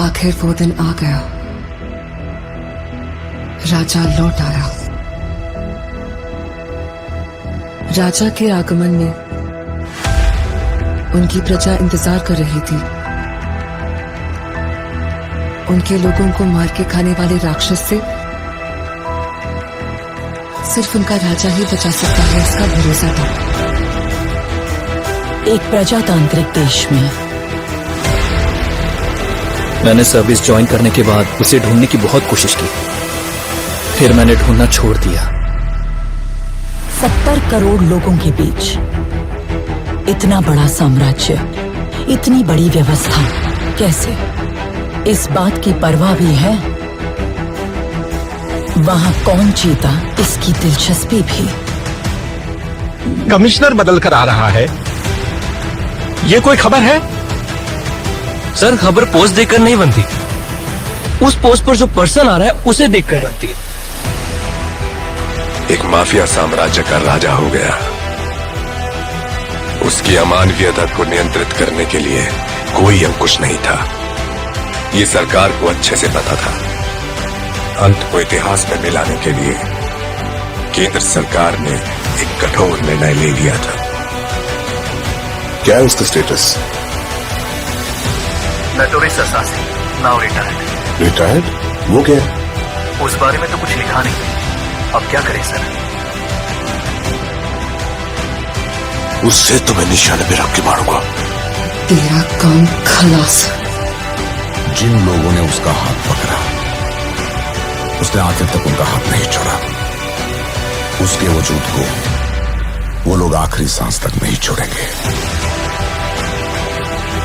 आखिर वो दिन आ गया। राजा लौट आया। राजा के आगमन में उनकी प्रजा इंतजार कर रही थी। उनके लोगों को मार के खाने वाले राक्षस से सिर्फ उनका राजा ही बचा सकता है, इसका भरोसा था। एक प्रजातांत्रिक देश में मैंने सर्विस ज्वाइन करने के बाद उसे ढूंढने की बहुत कोशिश की, फिर मैंने ढूंढना छोड़ दिया। 70 करोड़ लोगों के बीच इतना बड़ा साम्राज्य, इतनी बड़ी व्यवस्था, कैसे? इस बात की परवाह भी है वहां कौन जीता, इसकी दिलचस्पी भी। कमिश्नर बदल कर आ रहा है, ये कोई खबर है? सर, खबर पोस्ट देखकर नहीं बनती, उस पोस्ट पर जो पर्सन आ रहा है उसे देखकर बनती है। एक माफिया साम्राज्य का राजा हो गया। उसकी अमानवीयता को नियंत्रित करने के लिए कोई अंकुश नहीं था। ये सरकार को अच्छे से पता था। अंत को इतिहास में मिलाने के लिए केंद्र सरकार ने एक कठोर निर्णय ले लिया था। क्या है उसका status? Notorious assassin, now retired. Retired? वो क्या है? उस बारे में तो कुछ लिखा नहीं। अब क्या करें सर? उससे तो मैं निशाने पे रख के मारूंगा। तेरा काम खलास। जिन लोगों ने उसका हाथ पकड़ा, उसने आखिर तक उनका हाथ नहीं छोड़ा। उसके वजूद को वो लोग आखिरी सांस तक नहीं छोड़ेंगे।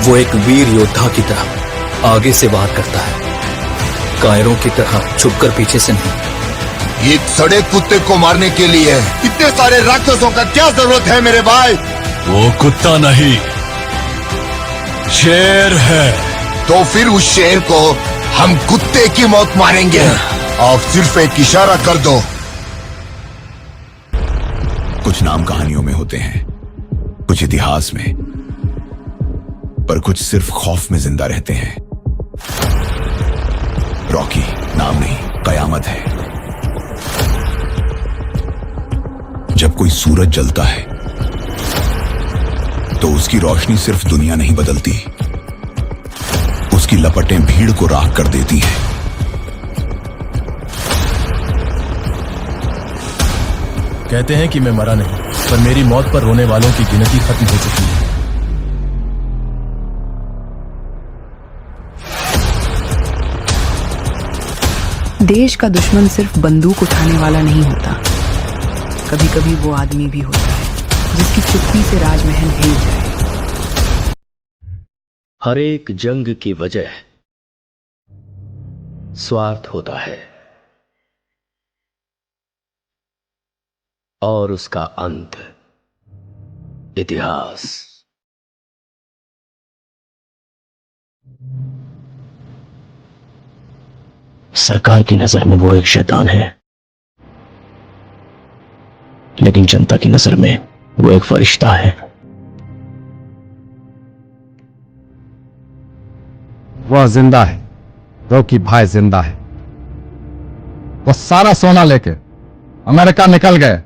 वो एक वीर योद्धा की तरह आगे से वार करता है, कायरों की तरह छुपकर पीछे से नहीं। एक सड़े कुत्ते को मारने के लिए इतने सारे राक्षसों का क्या जरूरत है मेरे भाई? वो कुत्ता नहीं, शेर है। तो फिर उस शेर को हम कुत्ते की मौत मारेंगे। आप सिर्फ एक इशारा कर दो। कुछ नाम कहानियों में होते हैं, कुछ इतिहास में, पर कुछ सिर्फ खौफ में जिंदा रहते हैं। रॉकी नाम नहीं, कयामत है। जब कोई सूरज जलता है तो उसकी रोशनी सिर्फ दुनिया नहीं बदलती, उसकी लपटें भीड़ को राख कर देती हैं। कहते हैं कि मैं मरा नहीं, पर मेरी मौत पर रोने वालों की गिनती खत्म हो चुकी है। देश का दुश्मन सिर्फ बंदूक उठाने वाला नहीं होता, कभी कभी वो आदमी भी होता है जिसकी चुप्पी से राजमहल हिल जाए। हर एक जंग की वजह स्वार्थ होता है और उसका अंत इतिहास। सरकार की नजर में वो एक शैतान है, लेकिन जनता की नजर में वो एक फरिश्ता है। वह जिंदा है, रॉकी भाई जिंदा है। वो सारा सोना लेके अमेरिका निकल गए।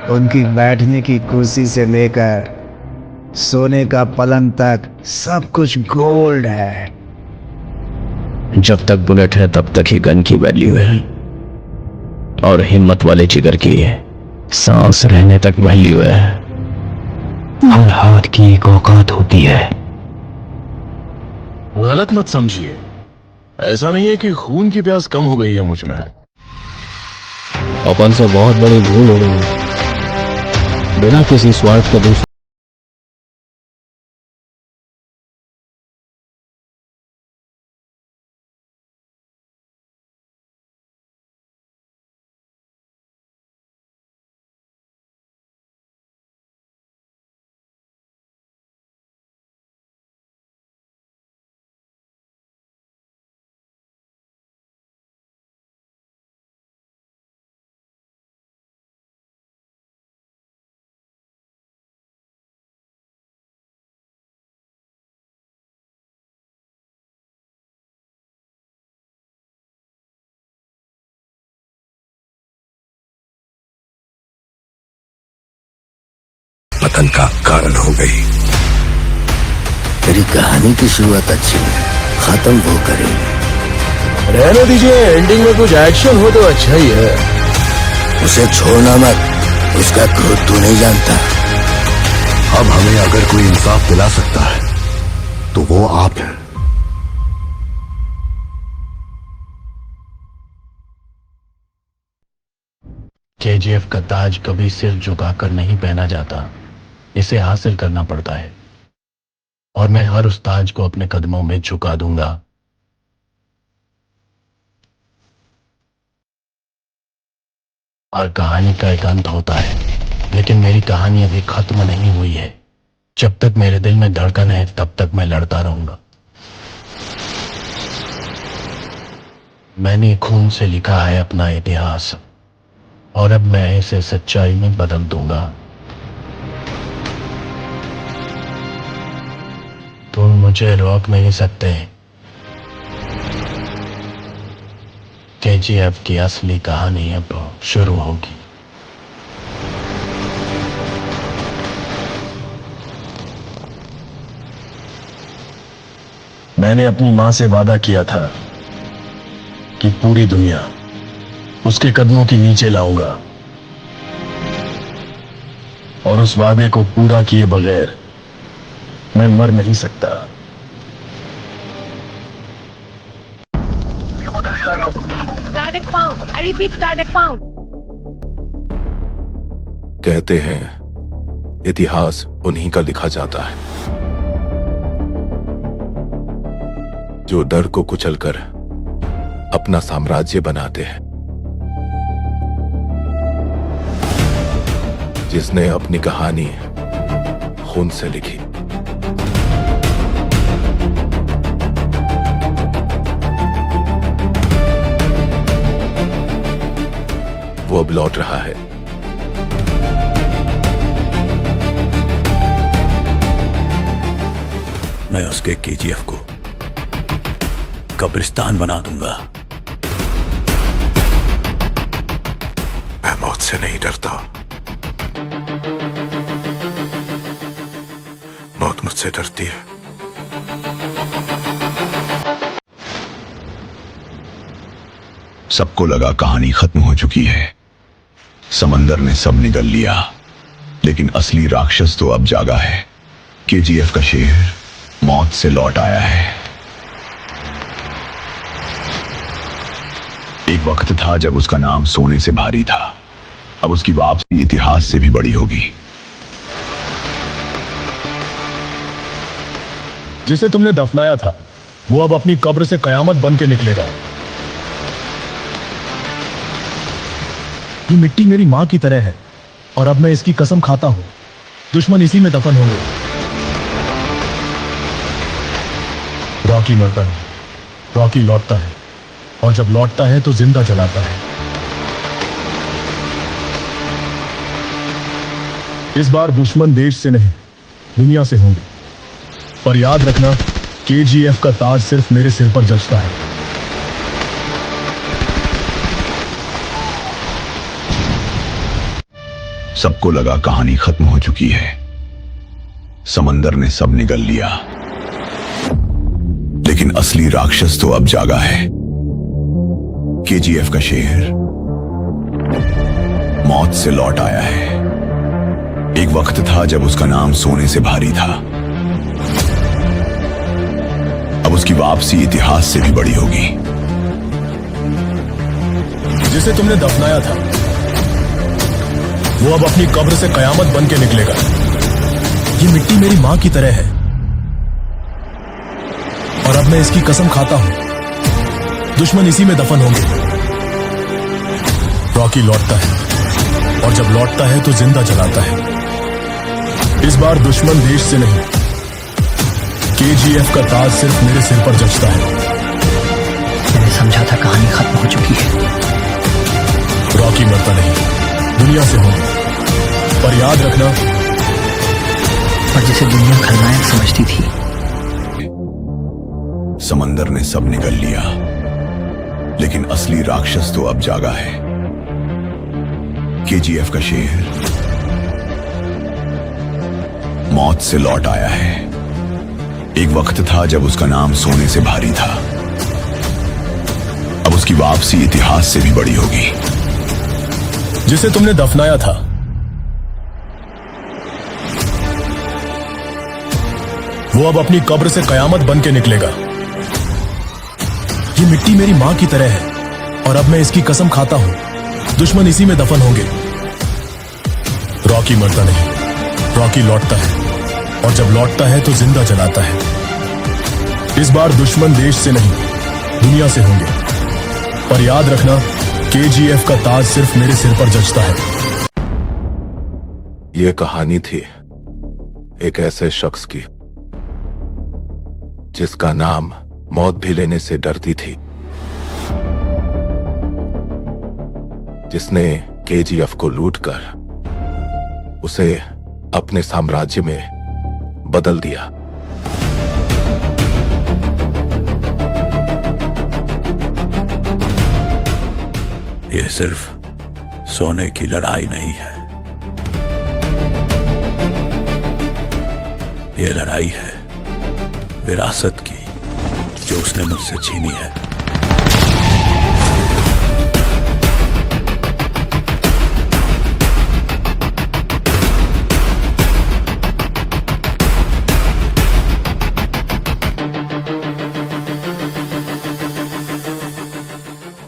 उनकी बैठने की कुर्सी से लेकर सोने का पलंग तक सब कुछ गोल्ड है। जब तक बुलेट है तब तक ही गन की वैल्यू है, और हिम्मत वाले जिगर की सांस रहने तक वैल्यू है। हर हाथ की एक औकात होती है। गलत मत समझिए, ऐसा नहीं है कि खून की प्यास कम हो गई है मुझ में। अपन से बहुत बड़ी भूल हो गई, बिना किसी स्वार्थ के दूसरे पतन का कारण हो गई। तेरी कहानी की शुरुआत अच्छी है, खत्म वो करेगी। रहने दीजिए, एंडिंग में कुछ एक्शन हो तो अच्छा ही है। उसे छोड़ना मत, उसका क्रोध तू नहीं जानता। अब हमें अगर कोई इंसाफ दिला सकता है तो वो आप हैं। केजीएफ का ताज कभी सिर झुकाकर नहीं पहना जाता, इसे हासिल करना पड़ता है। और मैं हर उस ताज को अपने कदमों में झुका दूंगा। हर कहानी का एक अंत होता है, लेकिन मेरी कहानी अभी खत्म नहीं हुई है। जब तक मेरे दिल में धड़कन है तब तक मैं लड़ता रहूंगा। मैंने खून से लिखा है अपना इतिहास, और अब मैं इसे सच्चाई में बदल दूंगा। तुम मुझे रोक नहीं सकते। केजीएफ की असली कहानी अब शुरू होगी। मैंने अपनी मां से वादा किया था कि पूरी दुनिया उसके कदमों के नीचे लाऊंगा, और उस वादे को पूरा किए बगैर मैं मर नहीं सकता। कहते हैं इतिहास उन्हीं का लिखा जाता है जो डर को कुचलकर अपना साम्राज्य बनाते हैं, जिसने अपनी कहानी खून से लिखी। वो अब लौट रहा है। मैं उसके केजीएफ को कब्रिस्तान बना दूंगा। मैं मौत से नहीं डरता, मौत मुझसे डरती है। सबको लगा कहानी खत्म हो चुकी है, समंदर ने सब निगल लिया, लेकिन असली राक्षस तो अब जागा है। केजीएफ का शेर मौत से लौट आया है। एक वक्त था जब उसका नाम सोने से भारी था, अब उसकी वापसी इतिहास से भी बड़ी होगी। जिसे तुमने दफनाया था वो अब अपनी कब्र से कयामत बन के निकलेगा। ये मिट्टी मेरी मां की तरह है, और अब मैं इसकी कसम खाता हूं, दुश्मन इसी में दफन होंगे। रॉकी मरता है, रॉकी लौटता है, और जब लौटता है तो जिंदा जलाता है। इस बार दुश्मन देश से नहीं दुनिया से होंगे, पर याद रखना केजीएफ का ताज सिर्फ मेरे सिर पर जचता है। सबको लगा कहानी खत्म हो चुकी है, समंदर ने सब निगल लिया, लेकिन असली राक्षस तो अब जागा है। केजीएफ का शेर मौत से लौट आया है। एक वक्त था जब उसका नाम सोने से भारी था, अब उसकी वापसी इतिहास से भी बड़ी होगी। जिसे तुमने दफनाया था वो अब अपनी कब्र से कयामत बन के निकलेगा। ये मिट्टी मेरी मां की तरह है, और अब मैं इसकी कसम खाता हूं, दुश्मन इसी में दफन होंगे। रॉकी लौटता है, और जब लौटता है तो जिंदा जलाता है। इस बार दुश्मन देश से नहीं, केजीएफ का ताज सिर्फ मेरे सिर पर जचता है। मैंने समझा था कहानी खत्म हो चुकी है। रॉकी मरता नहीं, दुनिया से होंगे, पर याद रखना, और जिसे दुनिया खलनायक समझती थी, समंदर ने सब निगल लिया, लेकिन असली राक्षस तो अब जागा है। केजीएफ का शेर मौत से लौट आया है। एक वक्त था जब उसका नाम सोने से भारी था। अब उसकी वापसी इतिहास से भी बड़ी होगी। जिसे तुमने दफनाया था, वो अब अपनी कब्र से कयामत बन के निकलेगा। ये मिट्टी मेरी मां की तरह है और अब मैं इसकी कसम खाता हूं, दुश्मन इसी में दफन होंगे। रॉकी मरता नहीं, रॉकी लौटता है, और जब लौटता है तो जिंदा जलाता है। इस बार दुश्मन देश से नहीं, दुनिया से होंगे। पर याद रखना, केजीएफ का ताज सिर्फ मेरे सिर पर जचता है। यह कहानी थी एक ऐसे शख्स की जिसका नाम मौत भी लेने से डरती थी, जिसने केजीएफ को लूटकर उसे अपने साम्राज्य में बदल दिया। यह सिर्फ सोने की लड़ाई नहीं है, यह लड़ाई है विरासत की, जो उसने मुझसे छीनी है।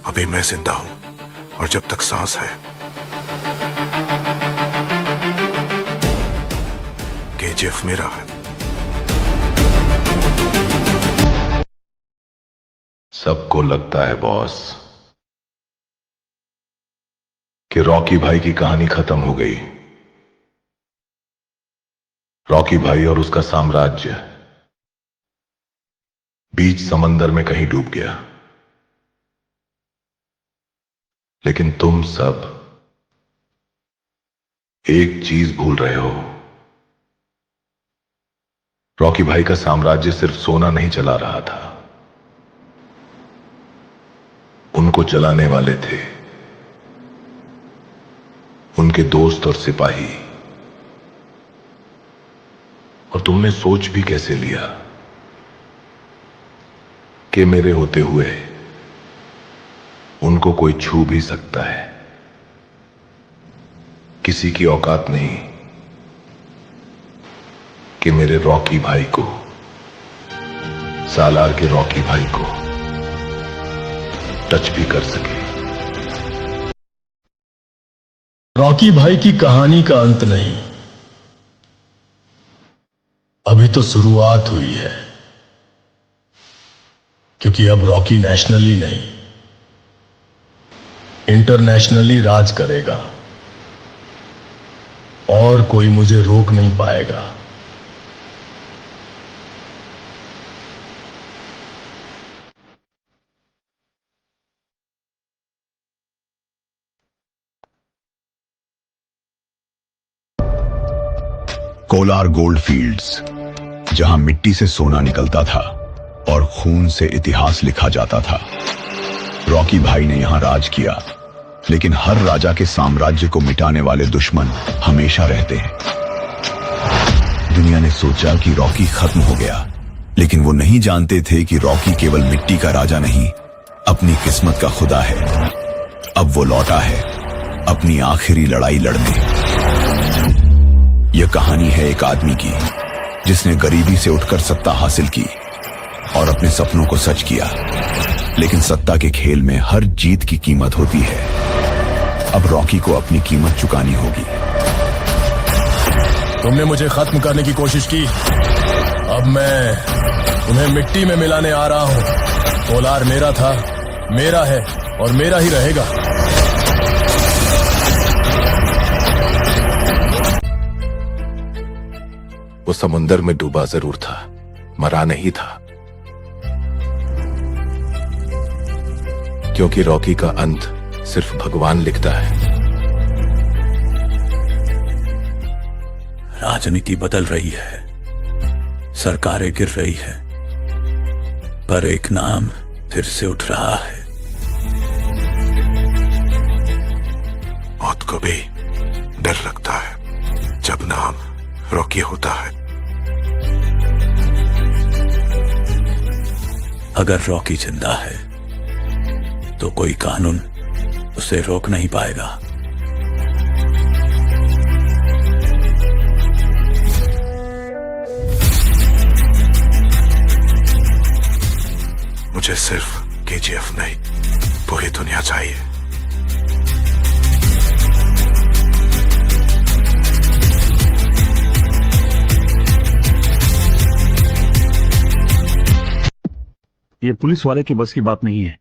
अभी मैं जिंदा हूं और जब तक सांस है, केजीएफ मेरा है। सबको लगता है बॉस कि रॉकी भाई की कहानी खत्म हो गई। रॉकी भाई और उसका साम्राज्य बीच समंदर में कहीं डूब गया। लेकिन तुम सब एक चीज भूल रहे हो, रॉकी भाई का साम्राज्य सिर्फ सोना नहीं चला रहा था, उनको चलाने वाले थे उनके दोस्त और सिपाही। और तुमने सोच भी कैसे लिया कि मेरे होते हुए उनको कोई छू भी सकता है? किसी की औकात नहीं कि मेरे रॉकी भाई को, सालार के रॉकी भाई को टच भी कर सके। रॉकी भाई की कहानी का अंत नहीं, अभी तो शुरुआत हुई है। क्योंकि अब रॉकी नेशनली नहीं, इंटरनेशनली राज करेगा और कोई मुझे रोक नहीं पाएगा। कोलार गोल्ड फील्ड्स, जहां मिट्टी से सोना निकलता था और खून से इतिहास लिखा जाता था। रॉकी भाई ने यहां राज किया, लेकिन हर राजा के साम्राज्य को मिटाने वाले दुश्मन हमेशा रहते हैं। दुनिया ने सोचा कि रॉकी खत्म हो गया, लेकिन वो नहीं जानते थे कि रॉकी केवल मिट्टी का राजा नहीं, अपनी किस्मत का खुदा है। अब वो लौटा है अपनी आखिरी लड़ाई लड़ने। यह कहानी है एक आदमी की जिसने गरीबी से उठकर सत्ता हासिल की और अपने सपनों को सच किया। लेकिन सत्ता के खेल में हर जीत की कीमत होती है। अब रॉकी को अपनी कीमत चुकानी होगी। तुमने मुझे खत्म करने की कोशिश की, अब मैं तुम्हें मिट्टी में मिलाने आ रहा हूं। कोलार मेरा था, मेरा है और मेरा ही रहेगा। वो समुंदर में डूबा जरूर था, मरा नहीं था, क्योंकि रॉकी का अंत सिर्फ भगवान लिखता है। राजनीति बदल रही है, सरकारें गिर रही है, पर एक नाम फिर से उठ रहा है। मौत को भी डर लगता है जब नाम रॉकी होता है। अगर रॉकी जिंदा है तो कोई कानून उसे रोक नहीं पाएगा। मुझे सिर्फ केजीएफ नहीं, पूरी दुनिया चाहिए। ये पुलिस वाले की बस की बात नहीं है।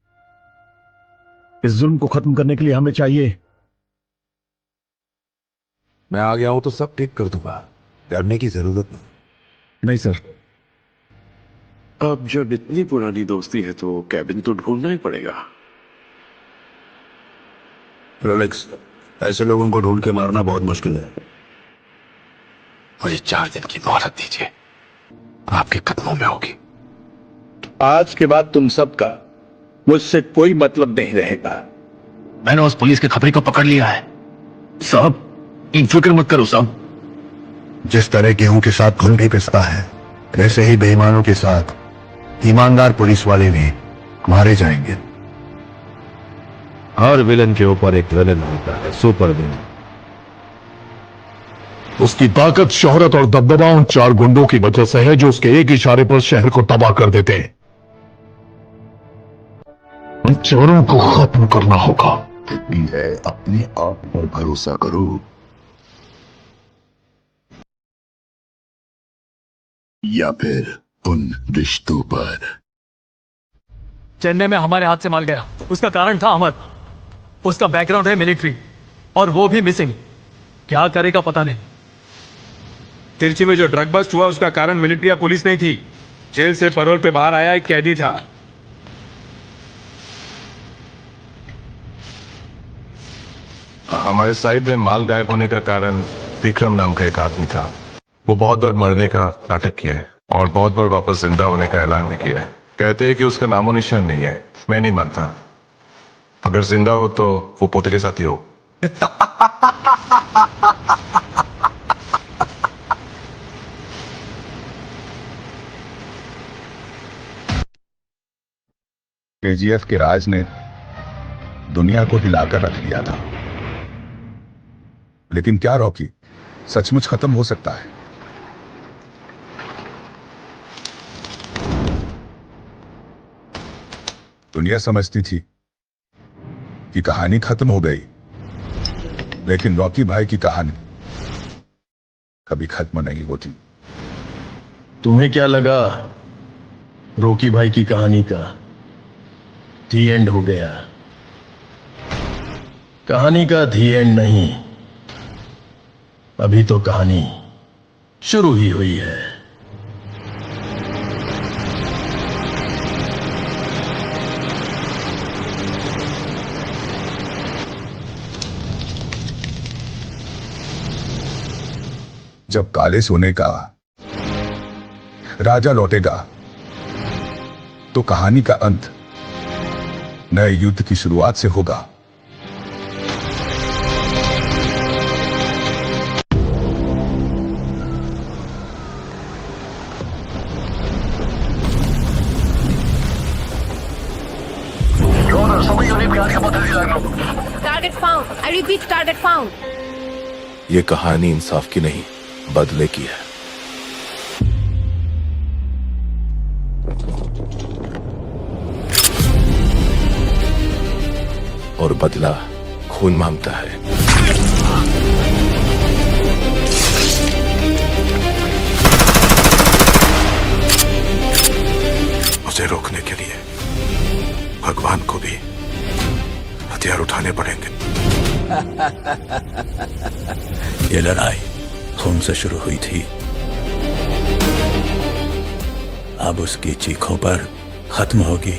इस जुल्म को खत्म करने के लिए हमें चाहिए। मैं आ गया हूं तो सब ठीक कर दूंगा, डरने की जरूरत नहीं सर। अब जब इतनी पुरानी दोस्ती है तो कैबिन तो ढूंढना ही पड़ेगा। रोलेक्स, ऐसे लोगों को ढूंढ के मारना बहुत मुश्किल है। मुझे 4 दिन की मोहलत दीजिए, आपके कदमों में होगी। आज के बाद तुम सबका मुझसे कोई मतलब नहीं रहेगा। मैंने उस पुलिस के खबरी को पकड़ लिया है। साहब, फिक्र मत करो साहब। जिस तरह गेहूं के साथ घुल भी पिसता है, वैसे ही बेईमानों के साथ ईमानदार पुलिस वाले भी मारे जाएंगे। हर विलन के ऊपर एक विलन होता है, सुपर विलन। उसकी ताकत, शोहरत और दबदबा उन 4 गुंडों की वजह से है जो उसके एक इशारे पर शहर को तबाह कर देते हैं। उन चोरों को खत्म करना होगा। अपने आप पर भरोसा करो, या फिर उन रिश्तों पर। चेन्नई में हमारे हाथ से माल गया, उसका कारण था अमर। उसका बैकग्राउंड है मिलिट्री और वो भी मिसिंग। क्या करेगा पता नहीं। तिरछी में जो ड्रग बस्ट हुआ उसका कारण मिलिट्री या पुलिस नहीं थी। जेल से पैरोल पे बाहर आया एक कैदी था। हमारे साइड में माल गायब होने का कारण विक्रम नाम का एक आदमी था। वो बहुत बार मरने का नाटक किया है और बहुत बार वापस जिंदा होने का ऐलान भी किया है। कहते हैं कि उसका नामो निशान नहीं है। मैं नहीं मानता। अगर जिंदा हो तो वो पोते के साथ ही हो। केजीएफ के राज ने दुनिया को हिलाकर रख दिया था, लेकिन क्या रॉकी सचमुच खत्म हो सकता है? दुनिया समझती थी कि कहानी खत्म हो गई, लेकिन रॉकी भाई की कहानी कभी खत्म नहीं होती। तुम्हें क्या लगा रॉकी भाई की कहानी का दी एंड हो गया? कहानी का दी एंड नहीं, अभी तो कहानी शुरू ही हुई है। जब काले सोने का राजा लौटेगा तो कहानी का अंत नए युद्ध की शुरुआत से होगा। Target found. I repeat, target found. ये कहानी इंसाफ की नहीं, बदले की है। और बदला खून मांगता है। उसे रोकने के लिए भगवान को भी हथियार उठाने पड़ेंगे। ये लड़ाई खून से शुरू हुई थी, अब उसकी चीखों पर खत्म होगी।